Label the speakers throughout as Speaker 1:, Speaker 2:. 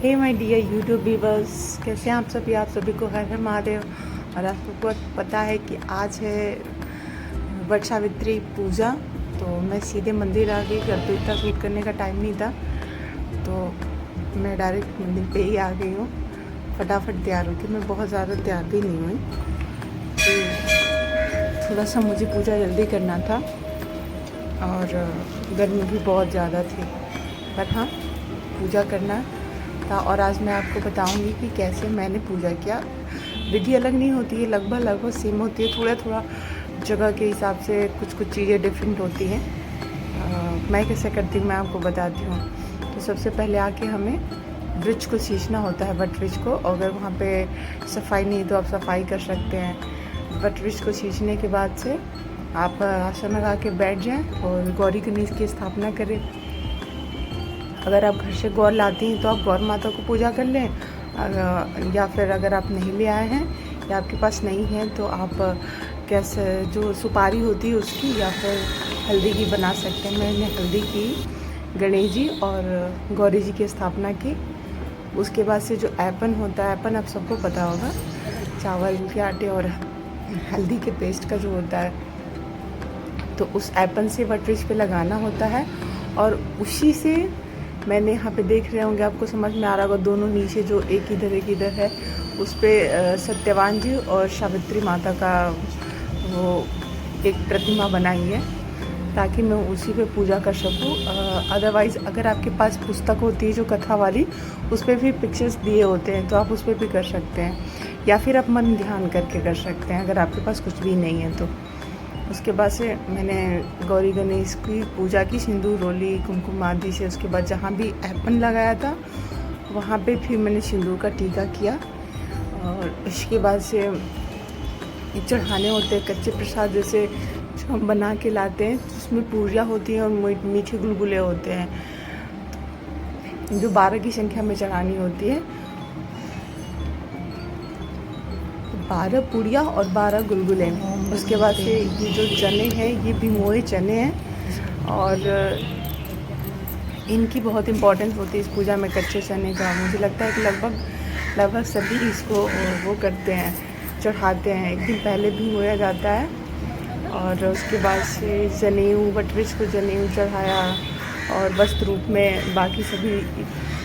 Speaker 1: Hey my dear YouTube viewers, कैसे हैं आप सभी को हर हर महादेव। और आपको पता है कि आज है वट सावित्री पूजा, तो मैं सीधे मंदिर आ गई। घर पे इतना शूट करने का टाइम नहीं था, तो मैं डायरेक्ट मंदिर पे ही आ गई हूँ। फटाफट तैयार होती, मैं बहुत ज़्यादा तैयार भी नहीं हुई, तो थोड़ा सा मुझे पूजा जल्दी करना था और गर्मी भी बहुत ज़्यादा थी, पर हाँ पूजा करना था। और आज मैं आपको बताऊंगी कि कैसे मैंने पूजा किया। विधि अलग नहीं होती है, लगभग सेम होती है, थोड़ा जगह के हिसाब से कुछ चीज़ें डिफरेंट होती हैं। मैं कैसे करती हूँ मैं आपको बताती हूँ। तो सबसे पहले आके हमें वृक्ष को सींचना होता है, वट वृक्ष को। अगर वहाँ पे सफाई नहीं तो आप सफाई कर सकते हैं। वट वृक्ष को सींचने के बाद से आप आसन लगा के बैठ जाएं और गौरी गणेश की स्थापना करें। अगर आप घर से गौर लाती हैं तो आप गौर माता को पूजा कर लें, या फिर अगर आप नहीं ले आए हैं या आपके पास नहीं है तो आप कैसे जो सुपारी होती है उसकी या फिर हल्दी की बना सकते हैं। मैंने हल्दी की, गणेश जी और गौरी जी की स्थापना की। उसके बाद से जो ऐपन होता है, ऐपन आप सबको पता होगा, चावल के आटे और हल्दी के पेस्ट का जो होता है, तो उस ऐपन से वट वृक्ष पे लगाना होता है। और उसी से मैंने यहाँ पे देख रहे होंगे, आपको समझ में आ रहा होगा, दोनों नीचे जो एक इधर है उस पर सत्यवान जी और सावित्री माता का वो एक प्रतिमा बनाई है, ताकि मैं उसी पे पूजा कर सकूँ। अदरवाइज़ अगर आपके पास पुस्तक होती है जो कथा वाली, उस पर भी पिक्चर्स दिए होते हैं, तो आप उस पर भी कर सकते हैं, या फिर आप मन ध्यान करके कर सकते हैं अगर आपके पास कुछ भी नहीं है तो। उसके बाद से मैंने गौरी गणेश की पूजा की, सिंदूर रोली कुमकुम आदि से। उसके बाद जहाँ भी ऐपन लगाया था वहाँ पे फिर मैंने सिंदूर का टीका किया। और इसके बाद से चढ़ाने होते हैं कच्चे प्रसाद, जैसे जो हम बना के लाते हैं, उसमें पूरियाँ होती हैं और मीठे गुलगुले होते हैं, जो 12 की संख्या में चढ़ानी होती है। 12 पूड़ियाँ और 12 गुलगुले। उसके बाद से ये जो चने हैं ये भिगोए चने हैं, और इनकी बहुत इम्पोर्टेंस होती है इस पूजा में, कच्चे चने का। मुझे लगता है कि लगभग सभी इसको वो करते हैं, चढ़ाते हैं। एक दिन पहले भिगोया जाता है, और उसके बाद से जनेऊ, वट वृक्ष को जनेऊ चढ़ाया, और वस्त्र रूप में बाकी सभी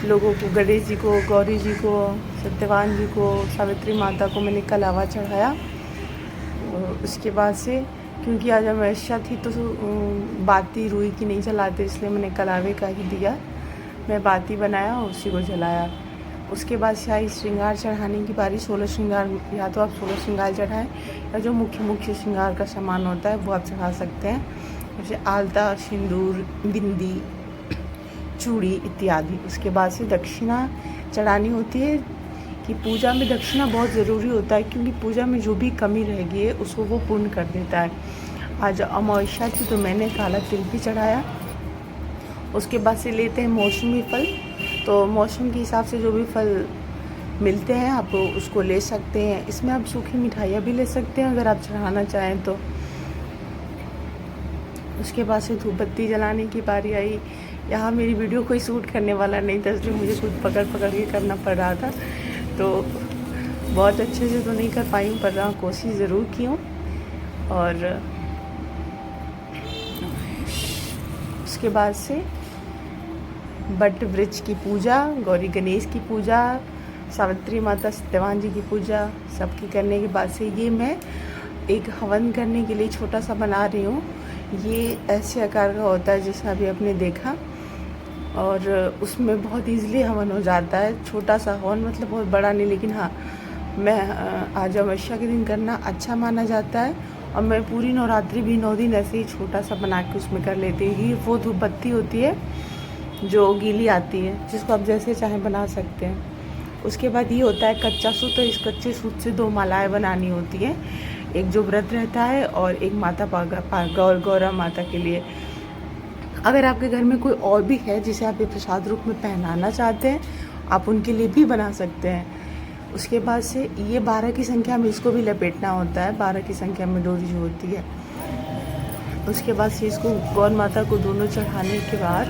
Speaker 1: लोगों को, गणेश जी को, गौरी जी को, सत्यवान जी को, सावित्री माता को मैंने कलावा चढ़ाया। उसके बाद से क्योंकि आज अमावस्या थी तो बाती रुई की नहीं जलाते, इसलिए मैंने कलावे का ही दिया। मैं बाती बनाया और उसी को जलाया। उसके बाद से आई श्रृंगार चढ़ाने की बारी। 16 श्रृंगार, या तो आप 16 श्रृंगार चढ़ाएं, या जो मुख्य श्रृंगार का सामान होता है वो आप चढ़ा सकते हैं, जैसे आलता, सिंदूर, बिंदी, चूड़ी इत्यादि। उसके बाद से दक्षिणा चढ़ानी होती है, कि पूजा में दक्षिणा बहुत ज़रूरी होता है, क्योंकि पूजा में जो भी कमी रह गई है उसको वो पूर्ण कर देता है। आज अमावस्या थी तो मैंने काला तिल भी चढ़ाया। उसके बाद से लेते हैं मौसमी फल, तो मौसम के हिसाब से जो भी फल मिलते हैं आप उसको ले सकते हैं। इसमें आप सूखी मिठाइयाँ भी ले सकते हैं अगर आप चढ़ाना चाहें तो। उसके बाद से धूप बत्ती जलाने की बारी आई। यहाँ मेरी वीडियो कोई शूट करने वाला नहीं था, इसलिए मुझे खुद पकड़ के करना पड़ रहा था, तो बहुत अच्छे से तो नहीं कर पाई हूँ, पर हाँ कोशिश ज़रूर की हूँ। और उसके बाद से वट वृक्ष की पूजा, गौरी गणेश की पूजा, सावित्री माता, सत्यवान जी की पूजा सबकी करने के बाद से ये मैं एक हवन करने के लिए छोटा सा बना रही हूँ। ये ऐसे आकार का होता है जैसा अभी आपने देखा, और उसमें बहुत इजीली हवन हो जाता है। छोटा सा हवन, मतलब बहुत बड़ा नहीं, लेकिन हाँ मैं आज अमावस्या के दिन करना अच्छा माना जाता है। और मैं पूरी नवरात्रि भी 9 दिन ऐसे ही छोटा सा बना के उसमें कर लेती हूँ। ये वो धूप बत्ती होती है जो गीली आती है, जिसको आप जैसे चाहें बना सकते हैं। उसके बाद ये होता है कच्चा सूत, तो इस कच्चे सूत से 2 मालाएँ बनानी होती हैं, एक जो व्रत रहता है और एक माता गौरा माता के लिए। अगर आपके घर में कोई और भी है जिसे आप ये प्रसाद रूप में पहनाना चाहते हैं, आप उनके लिए भी बना सकते हैं। उसके बाद से ये 12 की संख्या में इसको भी लपेटना होता है, 12 की संख्या में डोरी जो होती है। उसके बाद से इसको गौर माता को दोनों चढ़ाने के बाद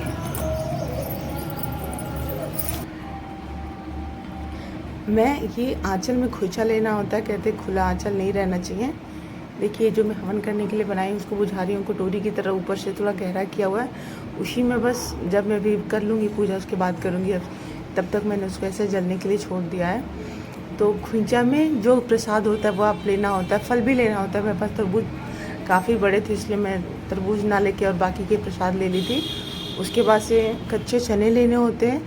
Speaker 1: मैं ये आँचल में खोइचा लेना होता है, कहते खुला आँचल नहीं रहना चाहिए। देखिए जो मैं हवन करने के लिए बनाई उसको बुझा रही हूँ, कटोरी की तरह ऊपर से थोड़ा गहरा किया हुआ है, उसी में बस जब मैं भी कर लूँगी पूजा उसके बाद करूँगी। अब तब तक मैंने उसको ऐसे जलने के लिए छोड़ दिया है। तो खोइचा में जो प्रसाद होता है वो आप लेना होता है, फल भी लेना होता है। मेरे पास तरबूज काफ़ी बड़े थे इसलिए मैं तरबूज ना लेके और बाकी के प्रसाद ले ली थी। उसके बाद से कच्चे चने लेने होते हैं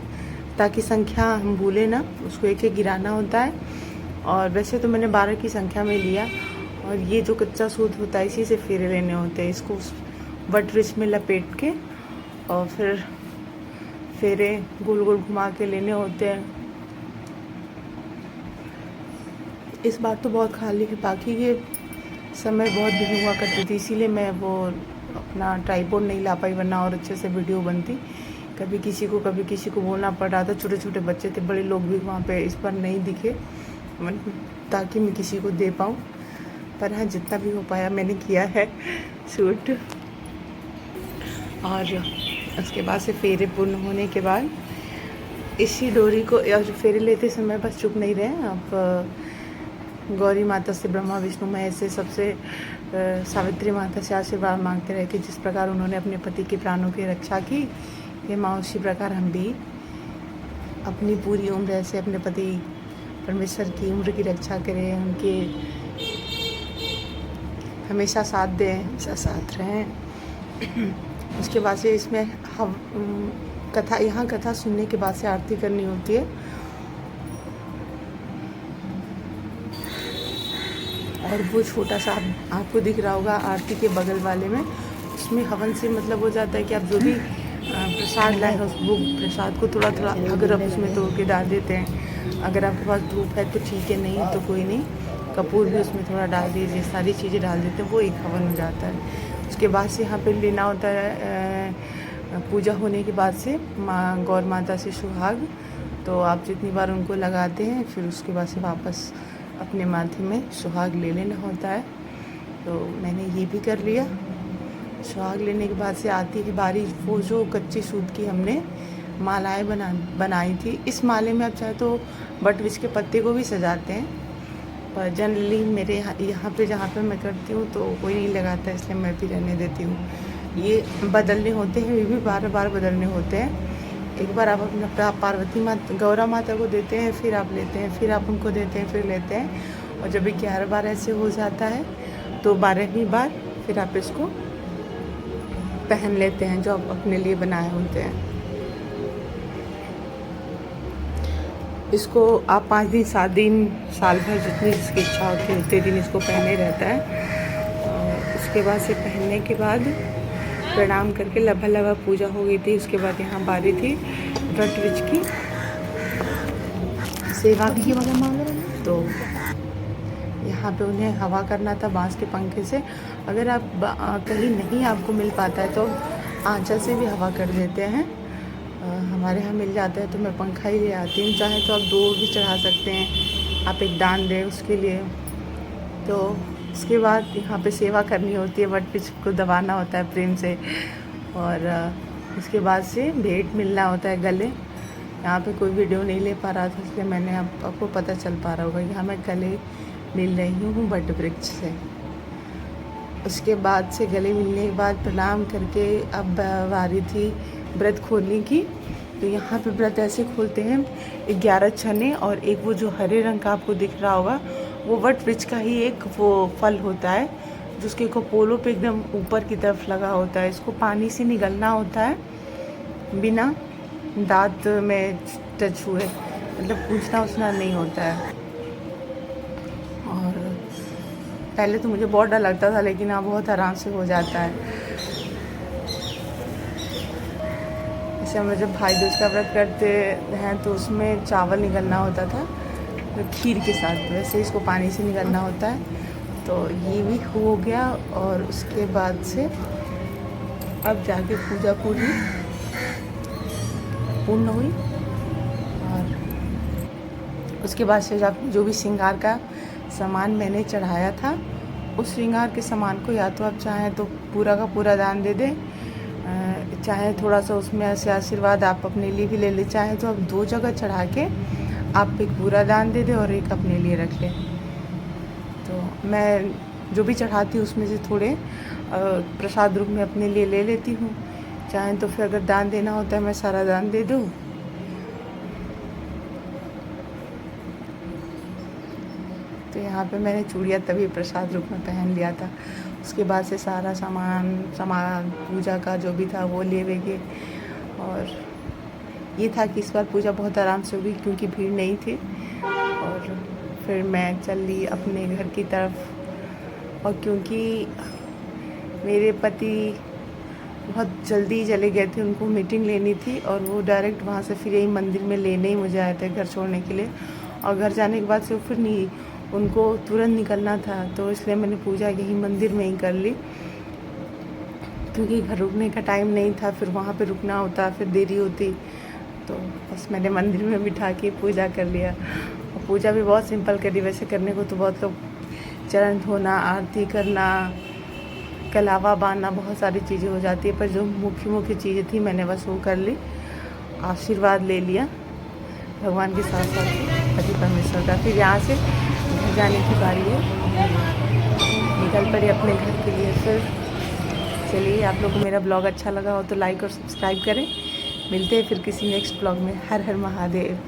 Speaker 1: ताकि संख्या हम भूलें ना, उसको एक एक गिराना होता है। और वैसे तो मैंने 12 की संख्या में लिया। और ये जो कच्चा सूत होता है इसी से फेरे लेने होते हैं, इसको वट वृक्ष में लपेट के और फिर फेरे गोल गोल घुमा के लेने होते हैं। इस बार तो बहुत खाली है, बाकी ये समय बहुत भीड़ हुआ करती थी इसीलिए मैं वो अपना ट्राइपॉड नहीं ला पाई, वरना और अच्छे से वीडियो बनती। कभी किसी को बोलना पड़ रहा था, छोटे छोटे बच्चे थे, बड़े लोग भी वहाँ पे इस पर नहीं दिखे ताकि मैं किसी को दे पाऊँ। पर हाँ जितना भी हो पाया मैंने किया है शूट। और उसके बाद से फेरे पूर्ण होने के बाद इसी डोरी को फेरे लेते समय बस चुप नहीं रहे। अब गौरी माता से, ब्रह्मा विष्णु महेश से, सबसे सावित्री माता से आशीर्वाद मांगते रहे कि जिस प्रकार उन्होंने अपने पति के प्राणों की रक्षा की, ये माँ उसी प्रकार हम भी अपनी पूरी उम्र ऐसे अपने पति परमेश्वर की उम्र की रक्षा करें, उनके हमेशा साथ दें, हमेशा साथ रहें। उसके बाद से इसमें कथा, यहाँ कथा सुनने के बाद से आरती करनी होती है। और वो छोटा सा आपको दिख रहा होगा आरती के बगल वाले में, उसमें हवन से मतलब हो जाता है कि आप जो भी प्रसाद लाए हो वो प्रसाद को थोड़ा थोड़ा अगर आप उसमें तोड़ के डाल देते हैं। अगर आपके पास धूप है तो ठीक है, नहीं तो कोई नहीं, कपूर भी उसमें थोड़ा डाल दीजिए, सारी चीज़ें डाल देते हैं, वो एक हवन हो जाता है। उसके बाद से यहाँ पे लेना होता है पूजा होने के बाद से माँ गौर माता से सुहाग। तो आप जितनी बार उनको लगाते हैं फिर उसके बाद से वापस अपने माथे में सुहाग ले लेना होता है। तो मैंने ये भी कर लिया। सुहाग लेने के बाद से आती है बारी वो जो कच्ची सूत की हमने मालाएं बनाई थी। इस माले में आप चाहे तो बट वृक्ष के पत्ते को भी सजाते हैं, पर जनरली मेरे यहाँ पे जहाँ पे मैं करती हूँ तो कोई नहीं लगाता, इसलिए मैं भी रहने देती हूँ। ये बदलने होते हैं, ये भी बार बार बदलने होते हैं। एक बार आप अपना पार्वती माता गौरा माता को देते हैं, फिर आप लेते हैं, फिर आप उनको देते हैं, फिर लेते हैं। और जब 11 बार ऐसे हो जाता है तो 12वीं बार फिर आप इसको पहन लेते हैं जो आप अपने लिए बनाए होते हैं। इसको आप 5 दिन 7 दिन साल भर जितनी इसकी इच्छा होती है उतने दिन इसको पहने रहता है। और उसके बाद से पहनने के बाद प्रणाम करके लभा पूजा हो गई थी। उसके बाद यहाँ बारी थी वट वृक्ष की सेवा की। तो यहाँ पे उन्हें हवा करना था बांस के पंखे से। अगर आप कहीं नहीं आपको मिल पाता है तो आंचल से भी हवा कर देते हैं। हमारे यहाँ मिल जाता है तो मैं पंखा ही ले आती हूँ। चाहे तो आप 2 भी चढ़ा सकते हैं, आप एक दान दें उसके लिए। तो उसके बाद यहाँ पे सेवा करनी होती है, वट वृक्ष को दबाना होता है प्रेम से। और उसके बाद से भेंट मिलना होता है गले। यहाँ पे कोई वीडियो नहीं ले पा रहा था इसलिए मैंने आपको पता चल पा रहा होगा, यहाँ मैं गले मिल रही हूँ वट वृक्ष से। उसके बाद से गले मिलने के बाद प्रणाम करके अब बारी थी व्रत खोलने की। तो यहाँ पे व्रत ऐसे खोलते हैं, 11 चने और एक वो जो हरे रंग का आपको दिख रहा होगा वो वट वृक्ष का ही एक वो फल होता है जिसके कपोलों पे एकदम ऊपर की तरफ लगा होता है। इसको पानी से निगलना होता है बिना दांत में टच हुए, मतलब पूछना उछना नहीं होता है। और पहले तो मुझे बहुत डर लगता था लेकिन अब बहुत आराम से हो जाता है। जैसे हम जब भाई दूज का व्रत करते हैं तो उसमें चावल निगलना होता था खीर के साथ, वैसे इसको पानी से निगलना होता है। तो ये भी हो गया। और उसके बाद से अब जाके पूजा पूर्ण हुई। और उसके बाद से जो भी श्रृंगार का सामान मैंने चढ़ाया था उस श्रृंगार के सामान को या तो आप चाहें तो पूरा का पूरा दान दे दें, चाहे थोड़ा सा उसमें ऐसे आशीर्वाद आप अपने लिए भी ले लें, चाहे तो आप 2 जगह चढ़ा के आप एक पूरा दान दे दें और एक अपने लिए रख लें। तो मैं जो भी चढ़ाती हूँ उसमें से थोड़े प्रसाद रूप में अपने लिए ले लेती हूँ। चाहें तो फिर अगर दान देना होता है मैं सारा दान दे दूँ। तो यहाँ पे मैंने चूड़ियाँ तभी प्रसाद रूप में पहन लिया था। उसके बाद से सारा सामान पूजा का जो भी था वो ले गए। और ये था कि इस बार पूजा बहुत आराम से हुई क्योंकि भीड़ नहीं थी। और फिर मैं चल ली अपने घर की तरफ। और क्योंकि मेरे पति बहुत जल्दी चले गए थे, उनको मीटिंग लेनी थी और वो डायरेक्ट वहाँ से फिर यही मंदिर में लेने ही मुझे आए थे घर छोड़ने के लिए। और घर जाने के बाद से फिर नहीं, उनको तुरंत निकलना था, तो इसलिए मैंने पूजा यही मंदिर में ही कर ली क्योंकि घर रुकने का टाइम नहीं था, फिर वहाँ पे रुकना होता, फिर देरी होती। तो बस मैंने मंदिर में बिठा के पूजा कर लिया। और पूजा भी बहुत सिंपल करी, वैसे करने को तो बहुत लोग चरण धोना, आरती करना, कलावा बांधना, बहुत सारी चीज़ें हो जाती है, पर जो मुख्य चीज़ें थी मैंने बस वो कर ली, आशीर्वाद ले लिया भगवान के साथ साथ पति परमेश्वर का। फिर यहाँ से घर जाने की बारी है, निकल पड़े अपने घर के लिए। फिर चलिए, आप लोग को मेरा ब्लॉग अच्छा लगा हो तो लाइक और सब्सक्राइब करें। मिलते हैं फिर किसी नेक्स्ट ब्लॉग में। हर हर महादेव।